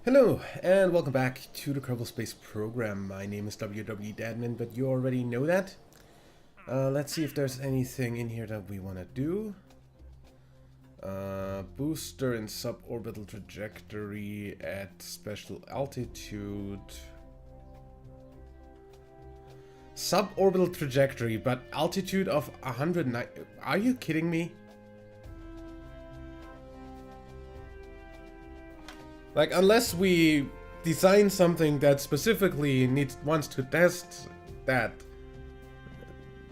Hello, and welcome back to the Kerbal Space program. My name is WWDadmin, but you already know that. Let's see if there's anything in here that we want to do. Booster in suborbital trajectory at special altitude. Suborbital trajectory, but altitude of 109. Are you kidding me? Like, unless we design something that specifically wants to test that,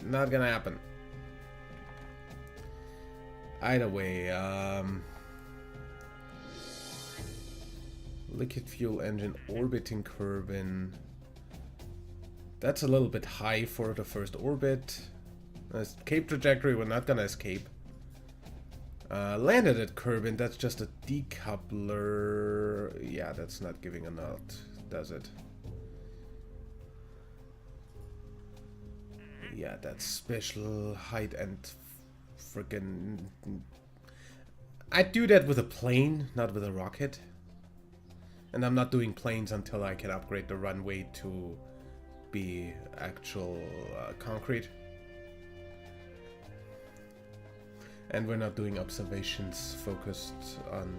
not gonna happen. Either way, liquid fuel engine orbiting Kerbin. That's a little bit high for the first orbit. Escape trajectory, we're not gonna escape. Landed at Kerbin, that's just a decoupler. Yeah, that's not giving a nod, does it? Yeah, that's special height and friggin'... I'd do that with a plane, not with a rocket. And I'm not doing planes until I can upgrade the runway to be actual concrete. And we're not doing observations focused on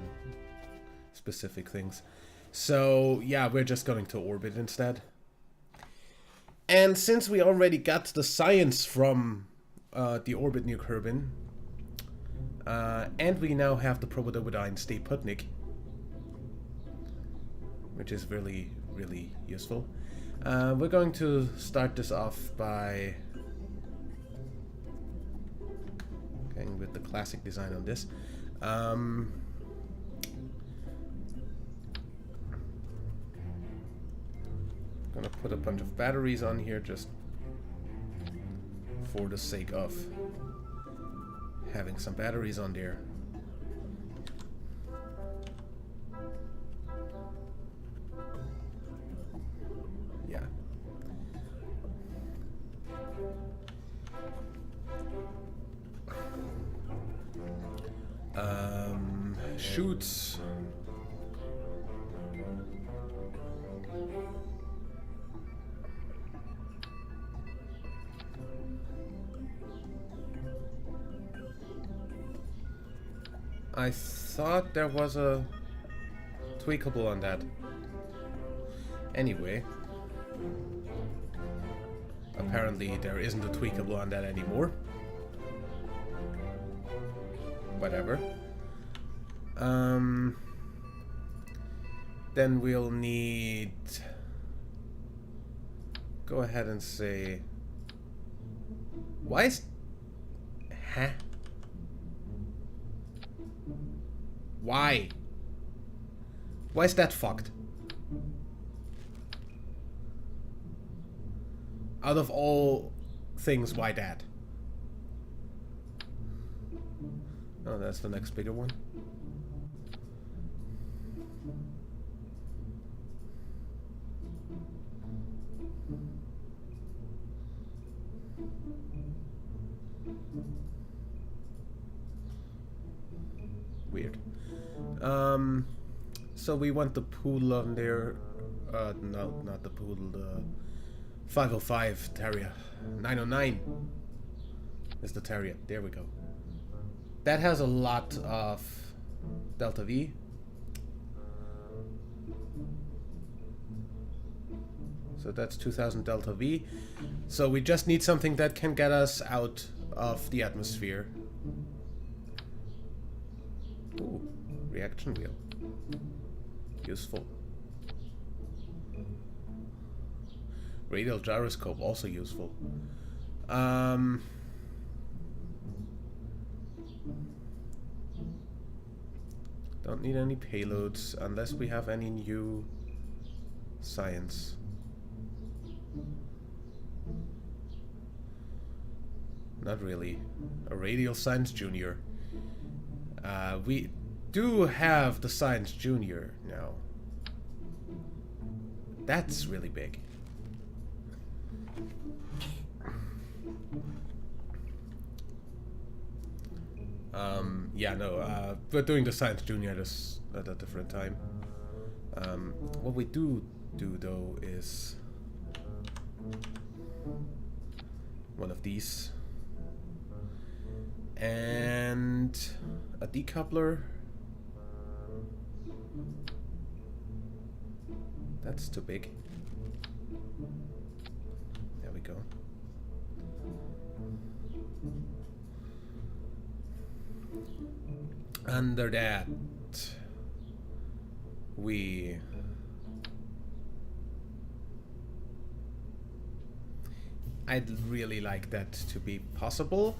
specific things. So, yeah, we're just going to orbit instead. And since we already got the science from the orbit near Kerbin, and we now have the Probodobodyne Stay Putnik, which is really, really useful, we're going to start this off by with the classic design on this. Gonna put a bunch of batteries on here just for the sake of having some batteries on there. Yeah. Chutes. I thought there was a tweakable on that. Anyway. Apparently there isn't a tweakable on that anymore. Whatever. Then we'll need... Go ahead and say... Why is... Huh? Why? Why is that fucked? Out of all things, why that? Oh, that's the next bigger one. Weird. So we want the poodle on there. No, not the poodle. The 505 Terrier. 909 is the Terrier. There we go. That has a lot of delta V. So that's 2000 delta V. So we just need something that can get us out of the atmosphere. Ooh, reaction wheel. Useful. Radial gyroscope, also useful. Don't need any payloads unless we have any new science. Not really. A radial science junior. We do have the science junior now. That's really big. Yeah, no, we're doing the science junior at a different time. What we do though is one of these and a decoupler. That's too big. There we go. Under that, I'd really like that to be possible.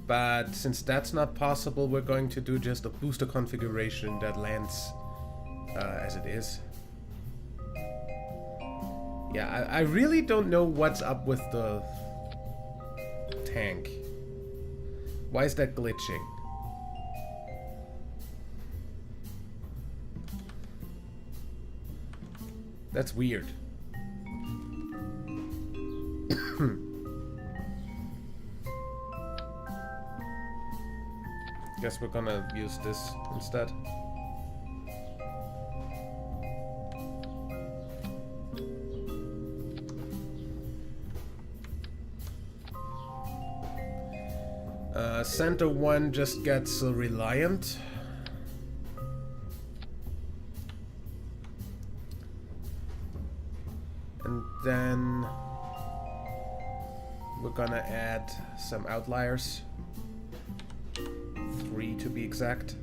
But since that's not possible, we're going to do just a booster configuration that lands as it is. Yeah, I really don't know what's up with the tank. Why is that glitching? That's weird. Guess we're gonna use this instead. Center one just gets reliant. And then we're gonna add some outliers. 3 to be exact.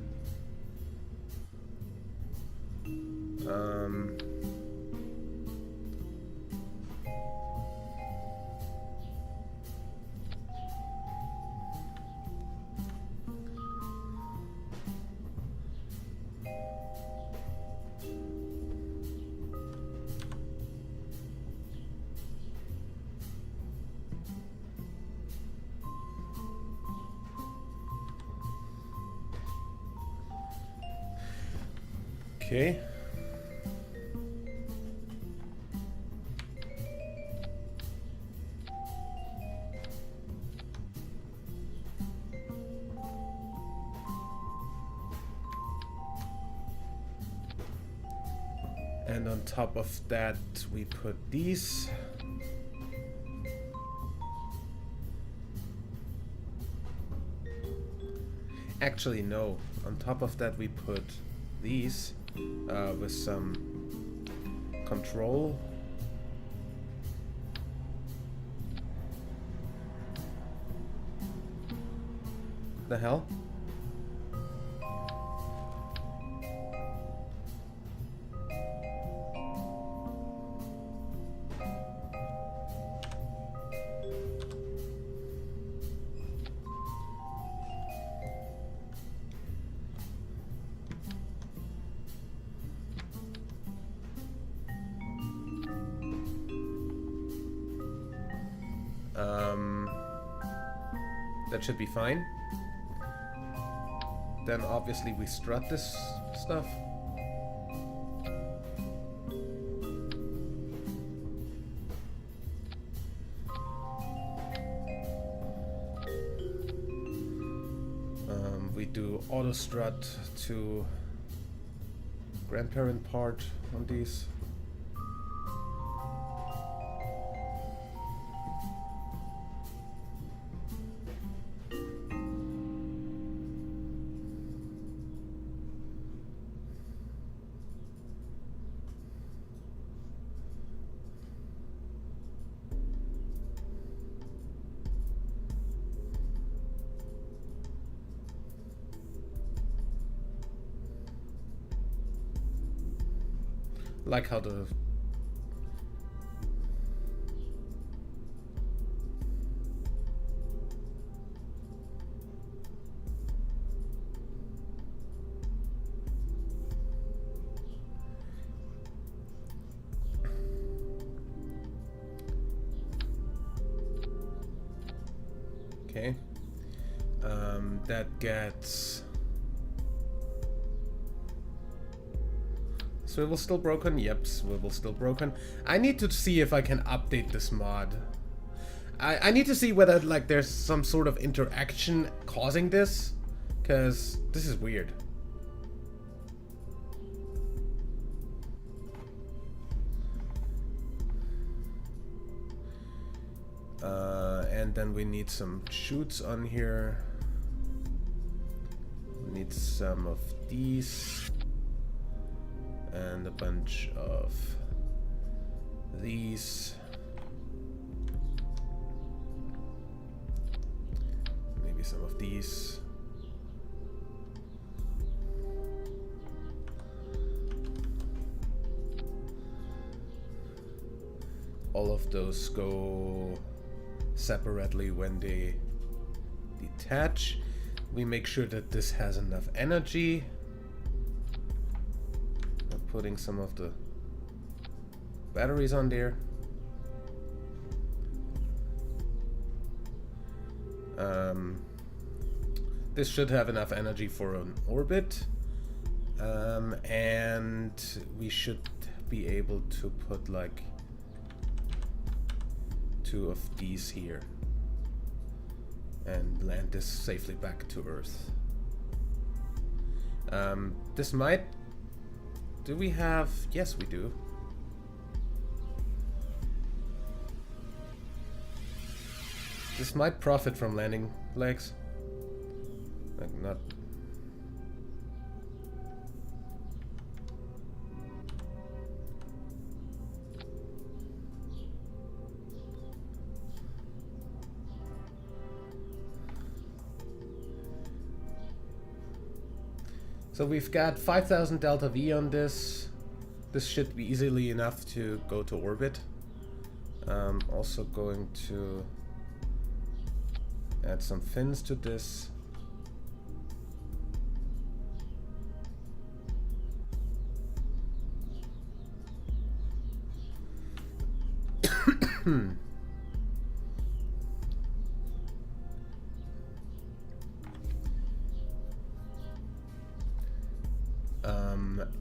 Okay. And on top of that, we put these. Actually, no. On top of that, we put these. With some control. The hell? That should be fine. Then obviously we strut this stuff. We do auto strut to grandparent part on these. Like how the okay, that gets swivel still broken? Yep, swivel still broken. I need to see if I can update this mod. I need to see whether like there's some sort of interaction causing this, because this is weird. And then we need some chutes on here. We need some of these. And a bunch of these. Maybe some of these. All of those go separately when they detach. We make sure that this has enough energy. I'm putting some of the batteries on there. This should have enough energy for an orbit. And we should be able to put like 2 of these here and land this safely back to Earth. This might... Do we have... Yes, we do. This might profit from landing legs. Like, not... So we've got 5,000 delta V on this. This should be easily enough to go to orbit. Also going to add some fins to this.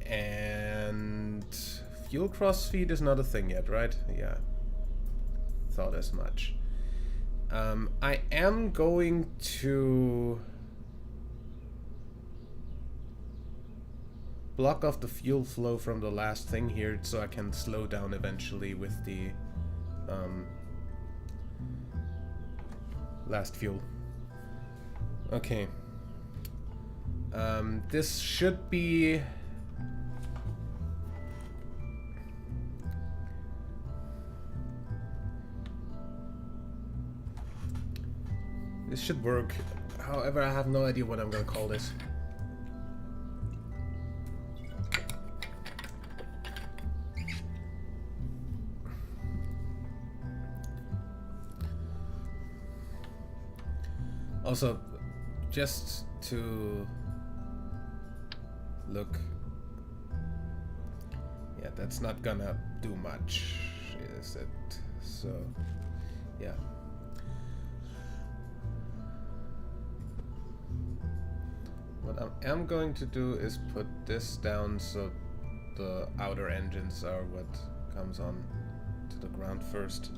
And fuel cross feed is not a thing yet, right? Yeah, thought as much. I am going to block off the fuel flow from the last thing here so I can slow down eventually with the last fuel. Okay. This should be... This should work. However, I have no idea what I'm gonna call this. Also, just to look, yeah, that's not gonna do much, is it? So, yeah. What I am going to do is put this down so the outer engines are what comes on to the ground first.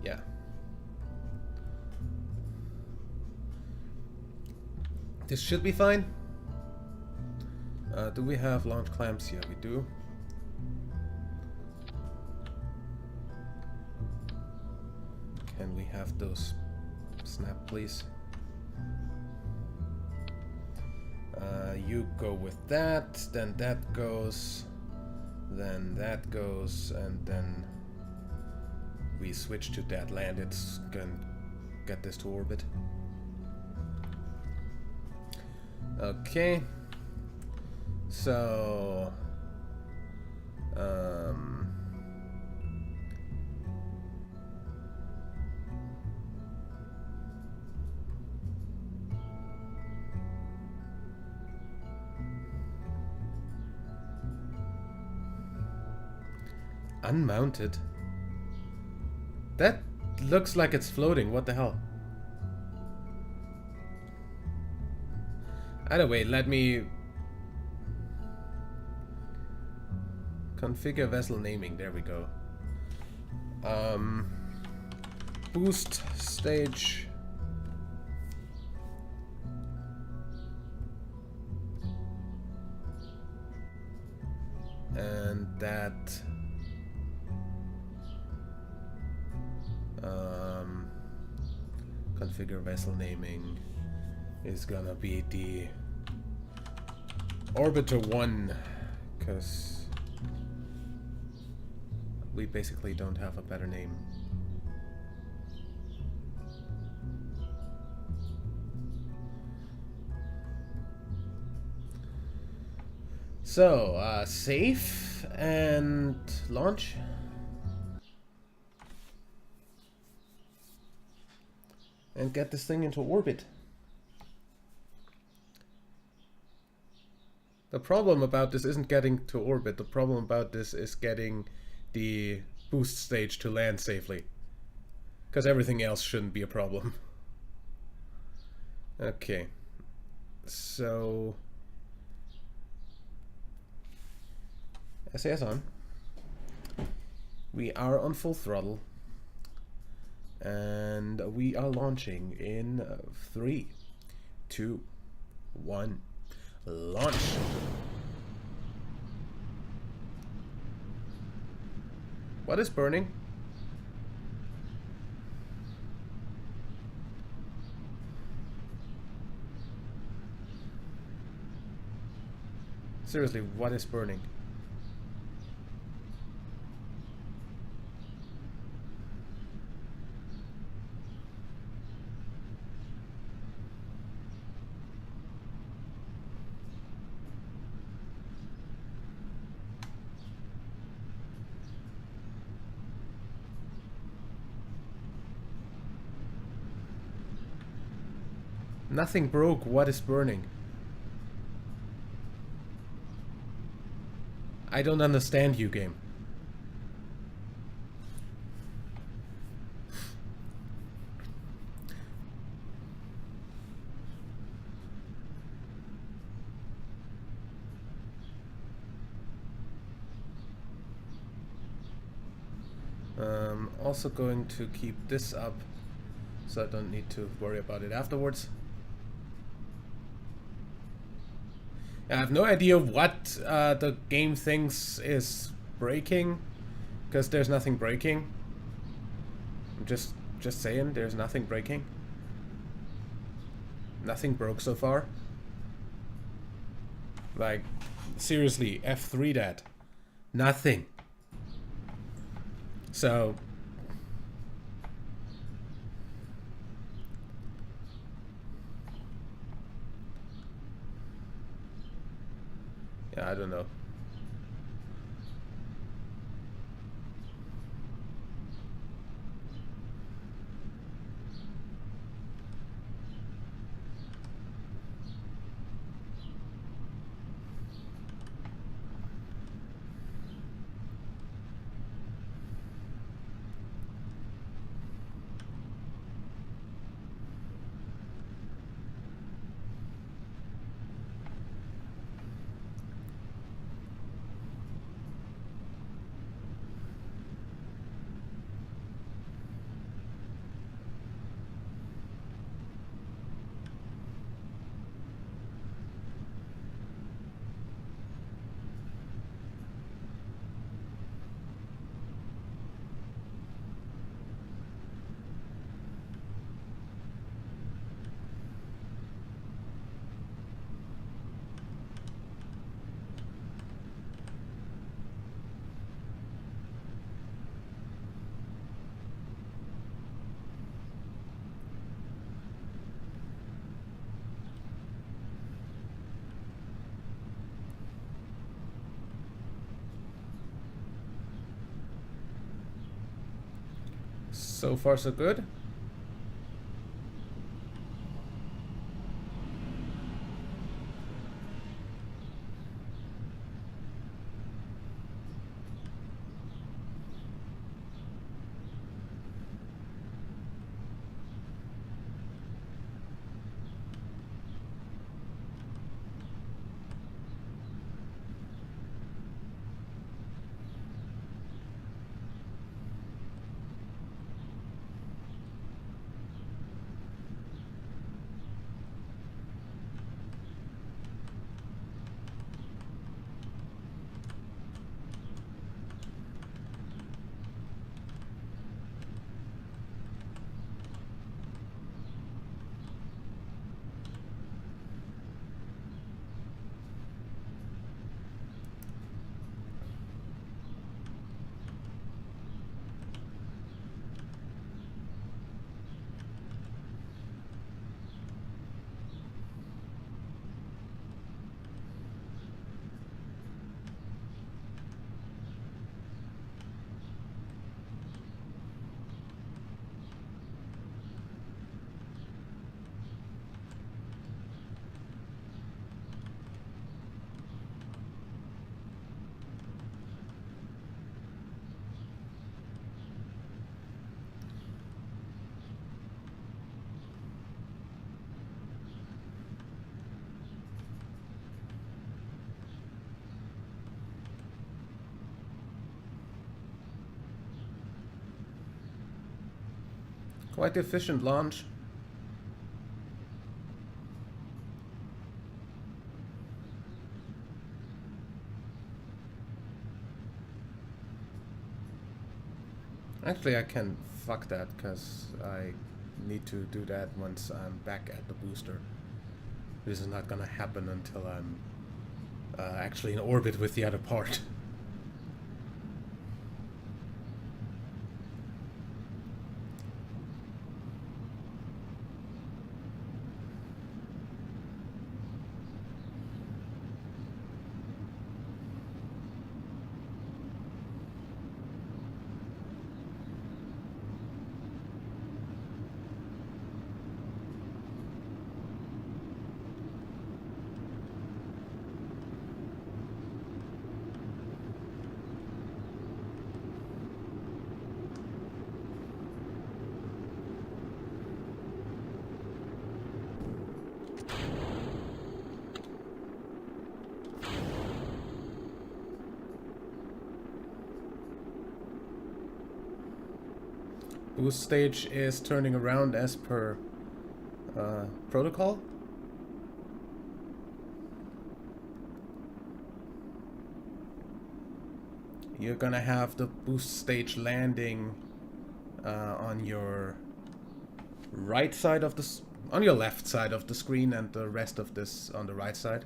Yeah. This should be fine. Do we have launch clamps? Yeah, we do. Can we have those snap, please? You go with that, then that goes, then that goes, and then we switch to that land. It's gonna get this to orbit. Okay, so unmounted. That looks like it's floating. What the hell? Either way, let me configure vessel naming. There we go. Boost stage. And that configure vessel naming is gonna be the Orbiter 1, because we basically don't have a better name. So, save and launch. And get this thing into orbit. The problem about this isn't getting to orbit. The problem about this is getting the boost stage to land safely. Because everything else shouldn't be a problem. Okay. So... SAS on. We are on full throttle. And we are launching in 3, 2, 1. Launch! What is burning? Seriously, what is burning? Nothing broke. What is burning? I don't understand you, game. Also going to keep this up so I don't need to worry about it afterwards. I have no idea what the game thinks is breaking, because there's nothing breaking. I'm just saying, there's nothing breaking. Nothing broke so far. Like, seriously, F3 that. Nothing. So... yeah, I don't know. So far, so good. Quite efficient launch. Actually, I can fuck that, because I need to do that once I'm back at the booster. This is not gonna happen until I'm actually in orbit with the other part. Boost stage is turning around as per protocol. You're gonna have the boost stage landing on your right side of the on your left side of the screen, and the rest of this on the right side.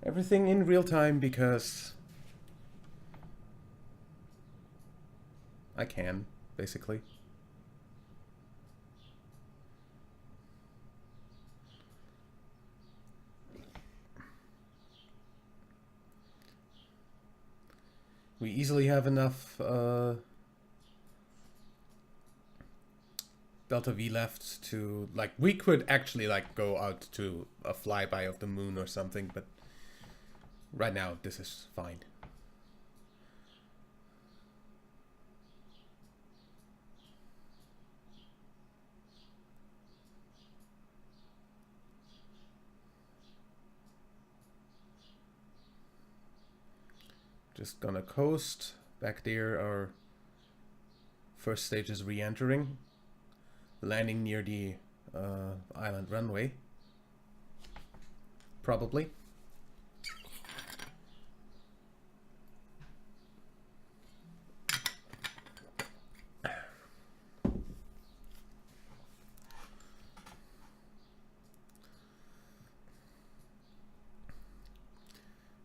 Everything in real time because I can, basically. We easily have enough delta V left to, like, we could actually like go out to a flyby of the moon or something, but right now this is fine. Just gonna coast. Back there, our first stage is re-entering, landing near the island runway, probably.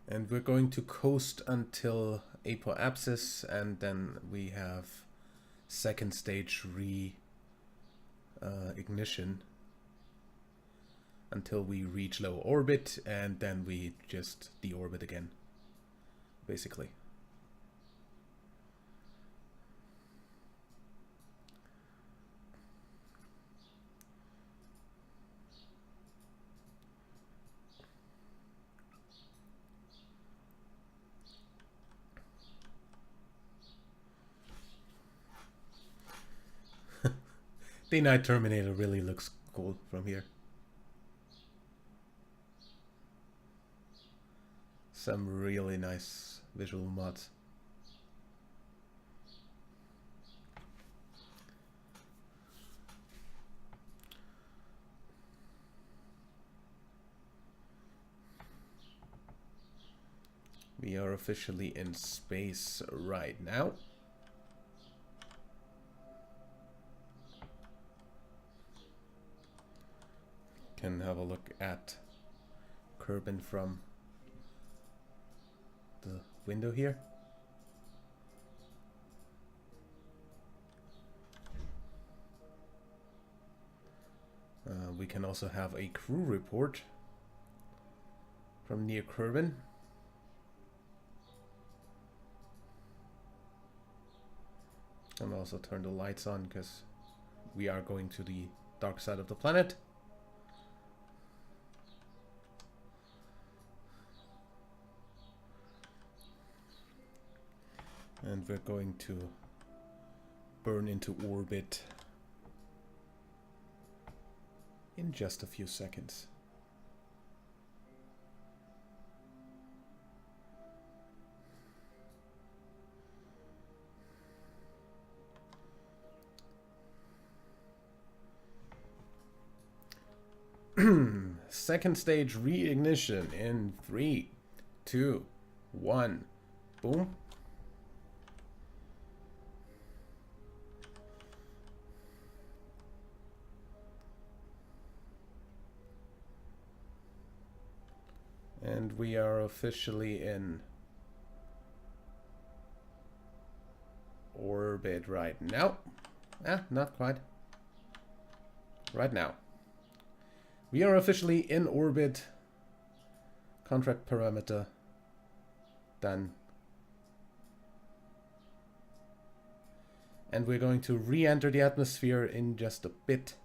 And we're going to coast until apoapsis, and then we have second stage ignition until we reach low orbit, and then we just deorbit again, basically. The Night Terminator really looks cool from here. Some really nice visual mods. We are officially in space right now. Can have a look at Kerbal from the window here. We can also have a crew report from near Kerbal. And also turn the lights on because we are going to the dark side of the planet. And we're going to burn into orbit in just a few seconds. Second stage reignition in 3, 2, 1. Boom. And we are officially in orbit right now. Not quite. Right now. We are officially in orbit. Contract parameter done. And we're going to re-enter the atmosphere in just a bit.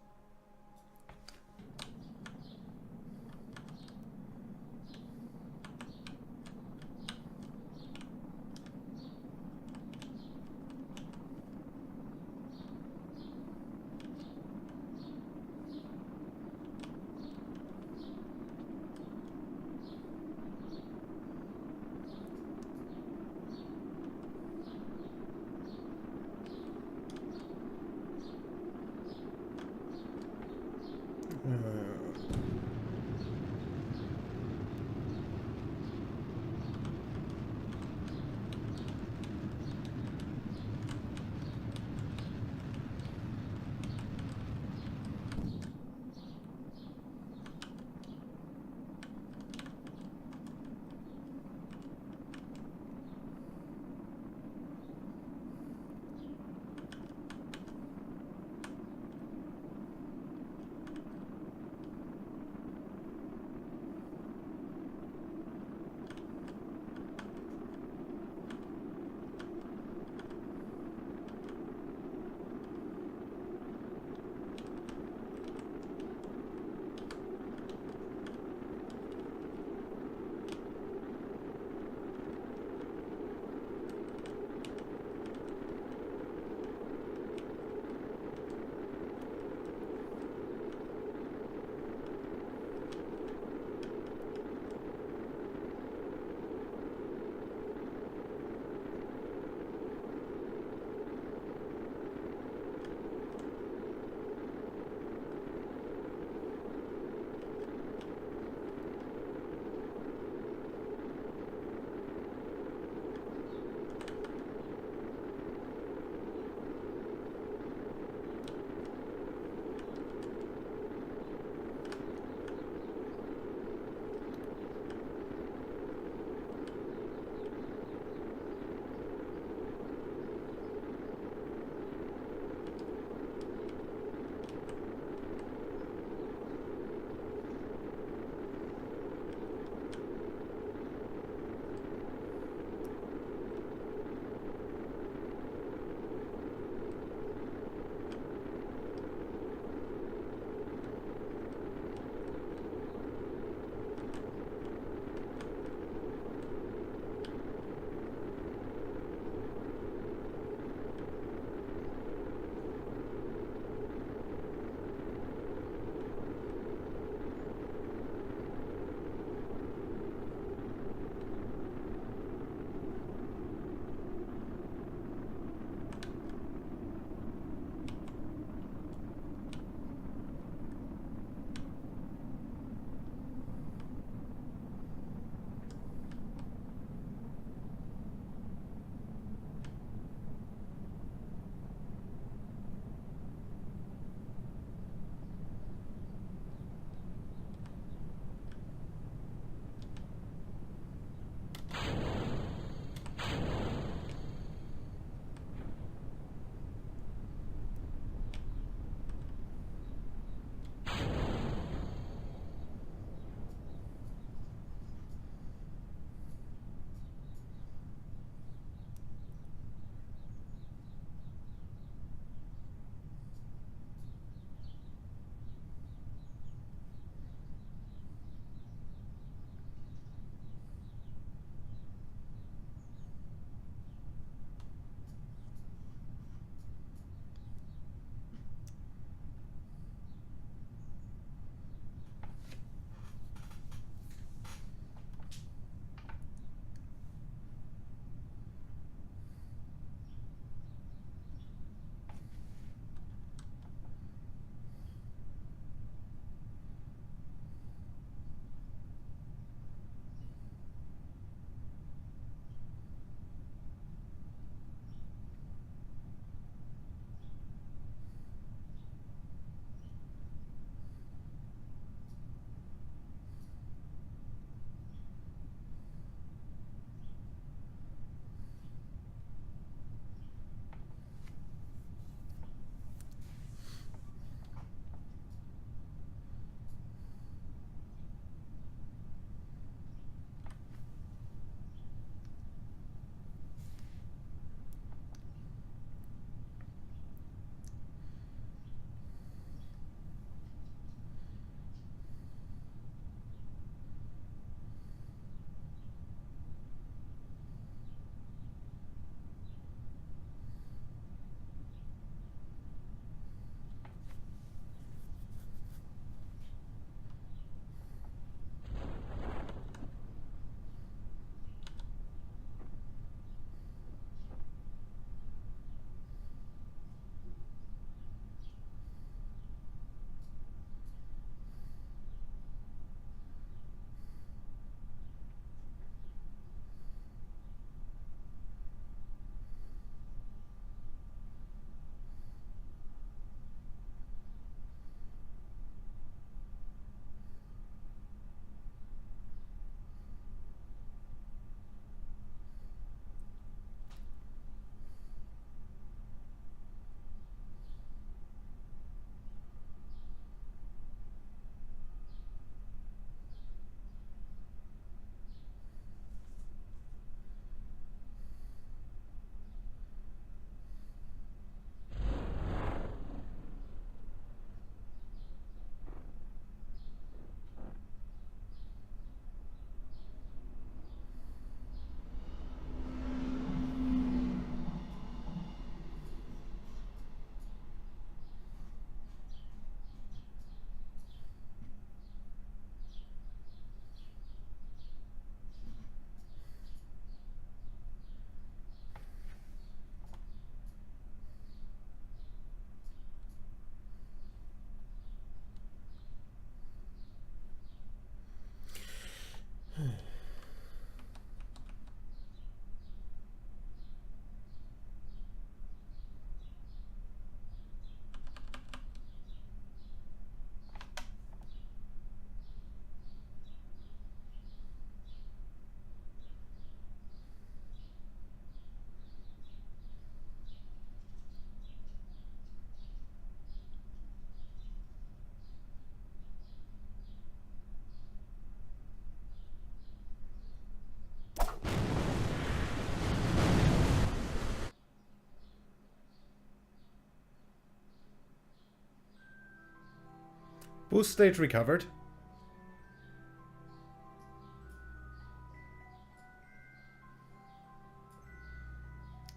Boost state recovered.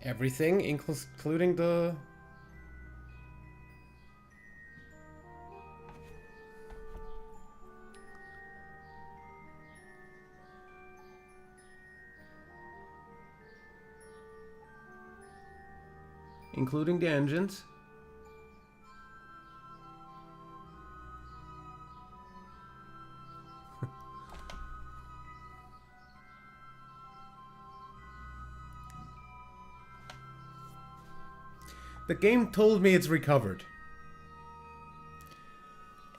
Everything, including the... including the engines. The game told me it's recovered.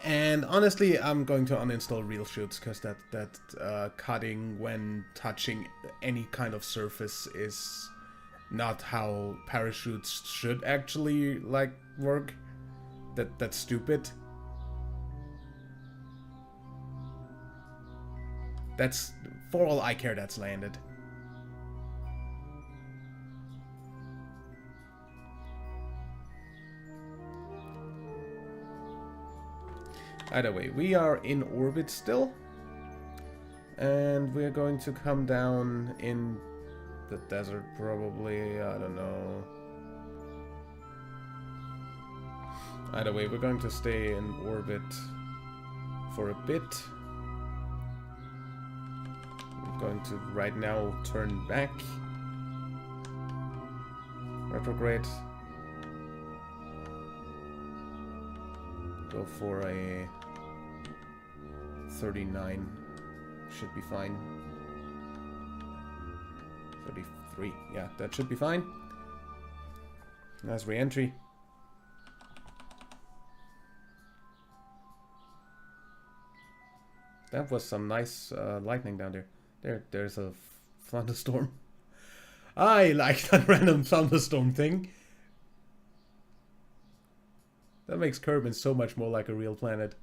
And honestly, I'm going to uninstall RealChutes because that cutting when touching any kind of surface is not how parachutes should actually like work. That's stupid. That's, for all I care, that's landed. Either way, we are in orbit still. And we're going to come down in the desert probably, I don't know. Either way, we're going to stay in orbit for a bit. I'm going to right now turn back. Retrograde. Go for a 39. Should be fine. 33. Yeah, that should be fine. Nice re-entry. That was some nice lightning down there. There's a thunderstorm. I like that random thunderstorm thing. That makes Kerbal so much more like a real planet.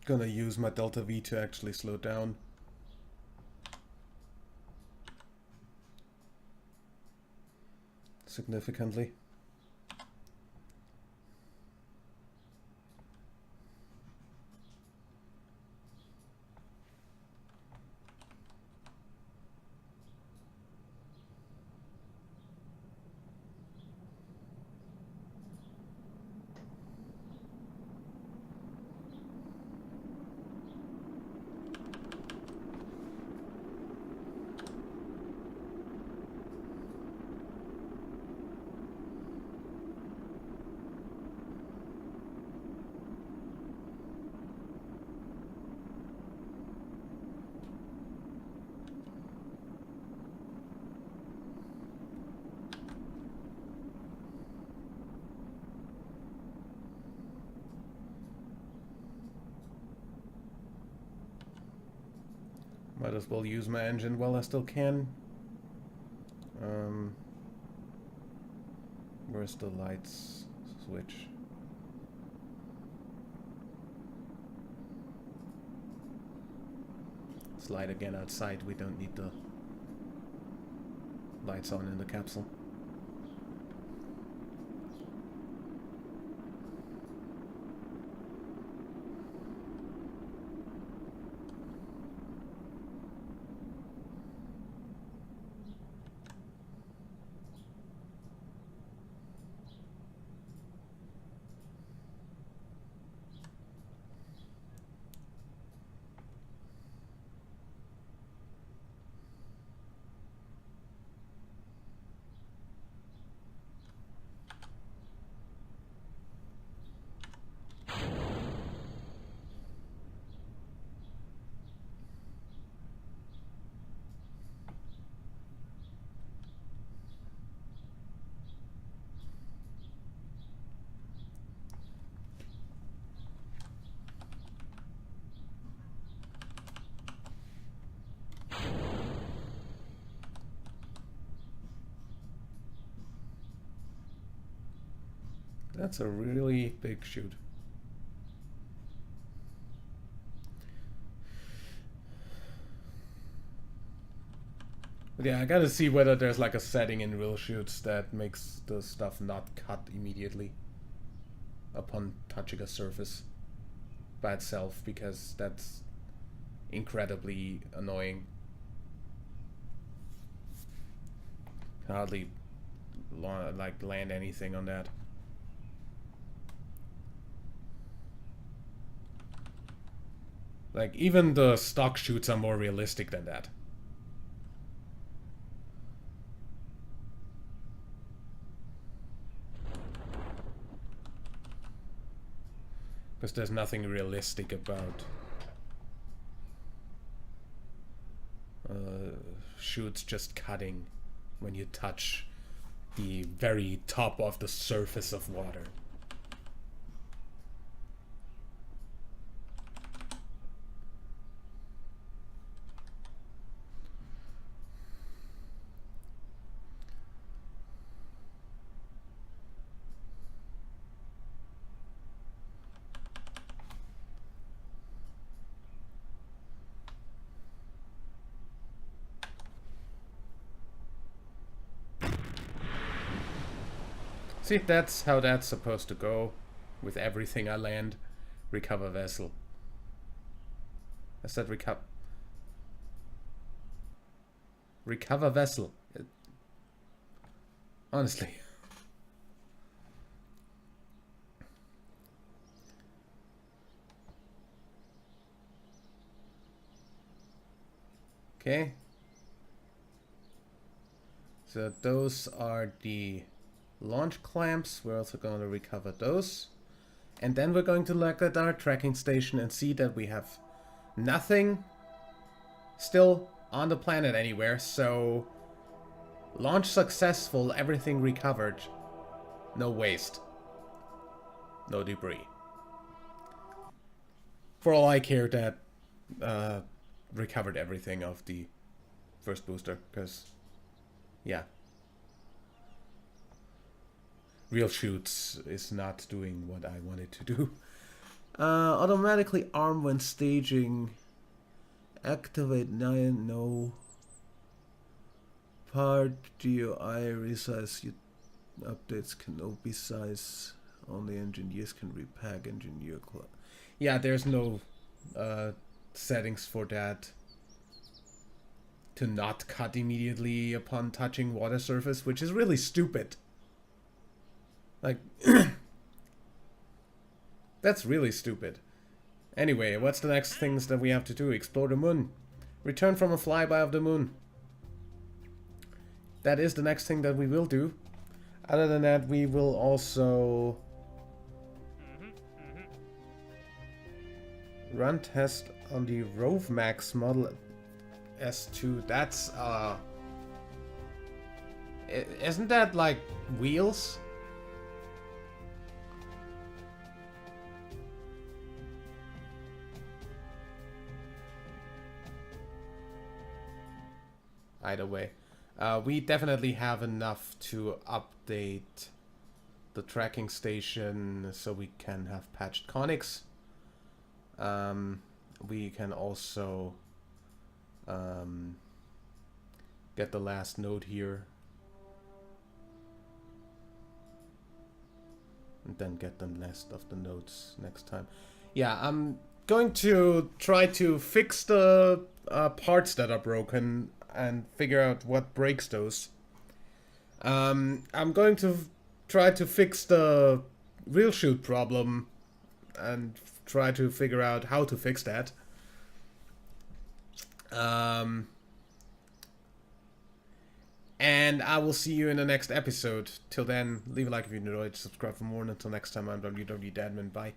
Gonna use my delta V to actually slow down. Significantly. Might as well use my engine while I still can. Where's the lights switch? It's light again outside. We don't need the lights on in the capsule. That's a really big chute. But yeah, I gotta see whether there's like a setting in RealChutes that makes the stuff not cut immediately upon touching a surface by itself, because that's incredibly annoying. Can hardly like land anything on that. Like, even the stock chutes are more realistic than that. Because there's nothing realistic about chutes just cutting when you touch the very top of the surface of water. See, that's how that's supposed to go with everything I land. Recover vessel. I said recover vessel. Honestly. Okay. So those are the launch clamps. We're also going to recover those. And then we're going to look at our tracking station and see that we have nothing still on the planet anywhere. So launch successful, everything recovered. No waste. No debris. For all I care, that recovered everything of the first booster, because yeah, RealChutes is not doing what I wanted to do. Automatically arm when staging. Activate 9, no. Part DOI resize updates can no be size. Only engineers can repack engineer class. Yeah, there's no settings for that. To not cut immediately upon touching water surface, which is really stupid. Like, that's really stupid. Anyway, what's the next things that we have to do? Explore the moon. Return from a flyby of the moon. That is the next thing that we will do. Other than that, we will also run test on the RoveMax Model S2. That's isn't that like wheels? Either way, we definitely have enough to update the tracking station so we can have patched conics. We can also get the last node here and then get the rest of the nodes next time. Yeah, I'm going to try to fix the parts that are broken and figure out what breaks those. I'm going to try to fix the RealChute problem and try to figure out how to fix that. And I will see you in the next episode. Till then, leave a like if you enjoyed, subscribe for more, and until next time, I'm WWDadmin. Bye.